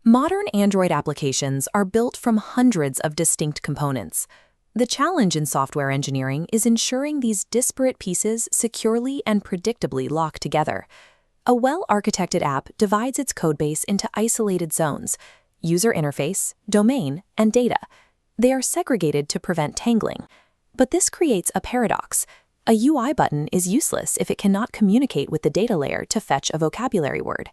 Modern Android applications are built from hundreds of distinct components. The challenge in software engineering is ensuring these disparate pieces securely and predictably lock together. A well-architected app divides its codebase into isolated zones: user interface, domain, and data. They are segregated to prevent tangling. But this creates a paradox. A UI button is useless if it cannot communicate with the data layer to fetch a vocabulary word.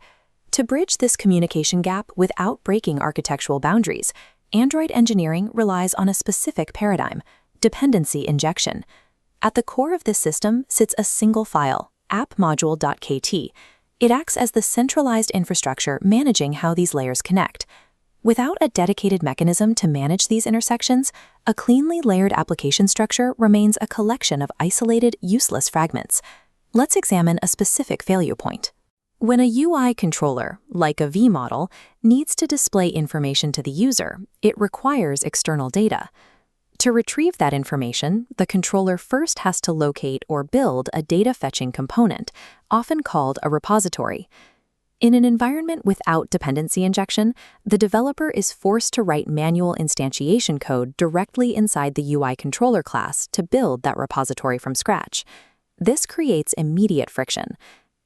To bridge this communication gap without breaking architectural boundaries, Android engineering relies on a specific paradigm: dependency injection. At the core of this system sits a single file, AppModule.kt. It acts as the centralized infrastructure managing how these layers connect. Without a dedicated mechanism to manage these intersections, a cleanly layered application structure remains a collection of isolated, useless fragments. Let's examine a specific failure point. When a UI controller, like a ViewModel, needs to display information to the user, it requires external data. To retrieve that information, the controller first has to locate or build a data-fetching component, often called a repository. In an environment without dependency injection, the developer is forced to write manual instantiation code directly inside the UI controller class to build that repository from scratch. This creates immediate friction.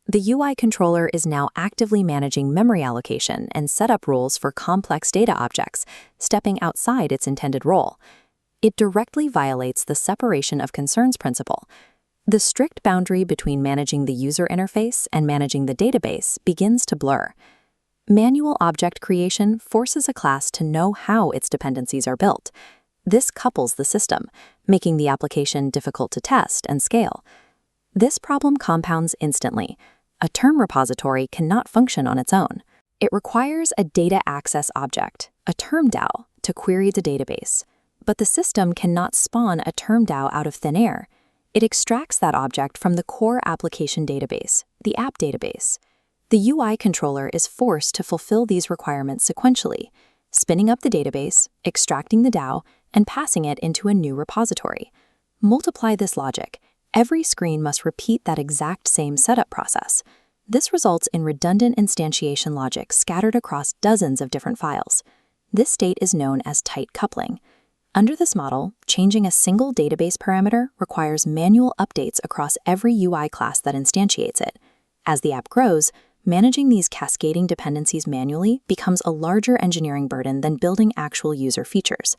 The UI controller is now actively managing memory allocation and setup rules for complex data objects, stepping outside its intended role. It directly violates the separation of concerns principle. The strict boundary between managing the user interface and managing the database begins to blur. Manual object creation forces a class to know how its dependencies are built. This couples the system, making the application difficult to test and scale. This problem compounds instantly. A term repository cannot function on its own. It requires a data access object, a term DAO, to query the database. But the system cannot spawn a term DAO out of thin air. It extracts that object from the core application database, the app database. The UI controller is forced to fulfill these requirements sequentially, spinning up the database, extracting the DAO, and passing it into a new repository. Multiply this logic. Every screen must repeat that exact same setup process. This results in redundant instantiation logic scattered across dozens of different files. This state is known as tight coupling. Under this model, changing a single database parameter requires manual updates across every UI class that instantiates it. As the app grows, managing these cascading dependencies manually becomes a larger engineering burden than building actual user features.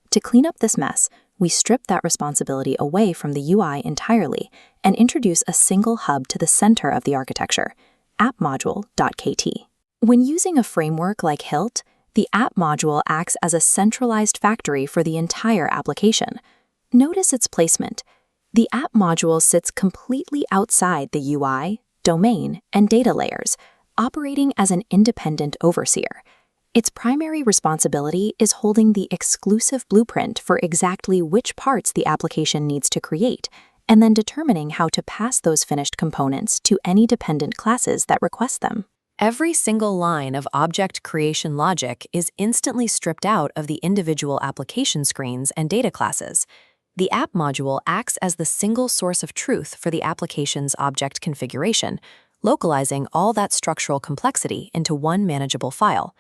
To clean up this mess, we strip that responsibility away from the UI entirely and introduce a single hub to the center of the architecture, AppModule.kt. When using a framework like Hilt, the app module acts as a centralized factory for the entire application. Notice its placement. The app module sits completely outside the UI, domain, and data layers, operating as an independent overseer. Its primary responsibility is holding the exclusive blueprint for exactly which parts the application needs to create, and then determining how to pass those finished components to any dependent classes that request them. Every single line of object creation logic is instantly stripped out of the individual application screens and data classes. The app module acts as the single source of truth for the application's object configuration, localizing all that structural complexity into one manageable file.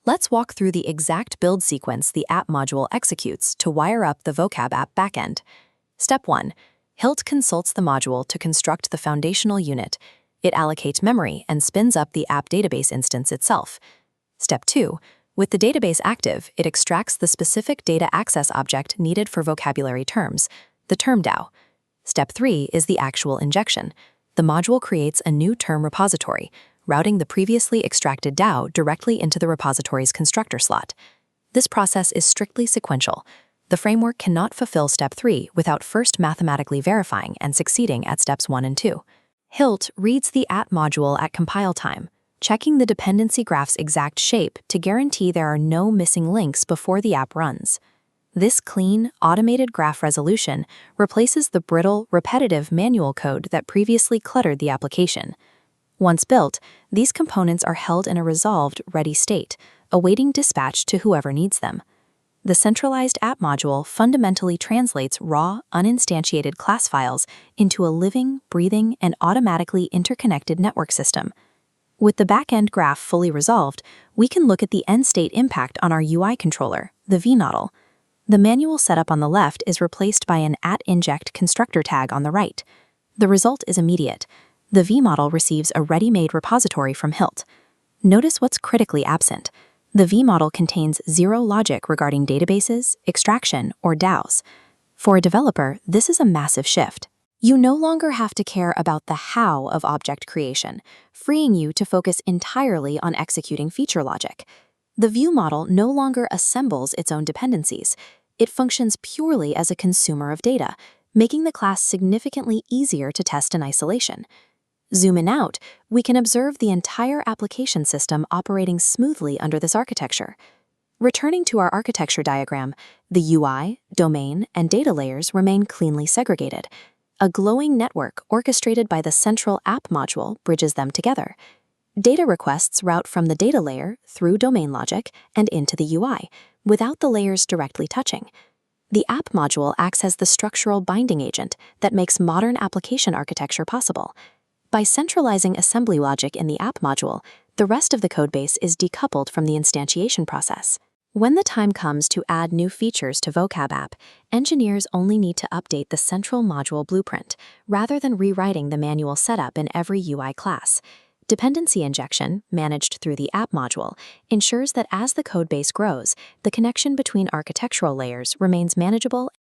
Let's walk through the exact build sequence the app module executes to wire up the vocab app backend. Step 1. Hilt consults the module to construct the foundational unit. It allocates memory and spins up the app database instance itself. Step 2. With the database active, it extracts the specific data access object needed for vocabulary terms, the term DAO. Step 3 is the actual injection. The module creates a new term repository, routing the previously extracted DAO directly into the repository's constructor slot. This process is strictly sequential. The framework cannot fulfill Step 3 without first mathematically verifying and succeeding at Steps 1 and 2. Hilt reads the app module at compile time, checking the dependency graph's exact shape to guarantee there are no missing links before the app runs. This clean, automated graph resolution replaces the brittle, repetitive manual code that previously cluttered the application. Once built, these components are held in a resolved, ready state, awaiting dispatch to whoever needs them. The centralized app module fundamentally translates raw, uninstantiated class files into a living, breathing, and automatically interconnected network system. With the back-end graph fully resolved, we can look at the end-state impact on our UI controller, the ViewModel. The manual setup on the left is replaced by an @inject constructor tag on the right. The result is immediate. The ViewModel receives a ready-made repository from Hilt. Notice what's critically absent. The ViewModel contains zero logic regarding databases, extraction, or DAOs. For a developer, this is a massive shift. You no longer have to care about the how of object creation, freeing you to focus entirely on executing feature logic. The ViewModel no longer assembles its own dependencies. It functions purely as a consumer of data, making the class significantly easier to test in isolation. Zooming out, we can observe the entire application system operating smoothly under this architecture. Returning to our architecture diagram, the UI, domain, and data layers remain cleanly segregated. A glowing network orchestrated by the central app module bridges them together. Data requests route from the data layer through domain logic and into the UI, without the layers directly touching. The app module acts as the structural binding agent that makes modern application architecture possible. By centralizing assembly logic in the app module, the rest of the codebase is decoupled from the instantiation process. When the time comes to add new features to Vocab app, engineers only need to update the central module blueprint, rather than rewriting the manual setup in every UI class. Dependency injection, managed through the app module, ensures that as the codebase grows, the connection between architectural layers remains manageable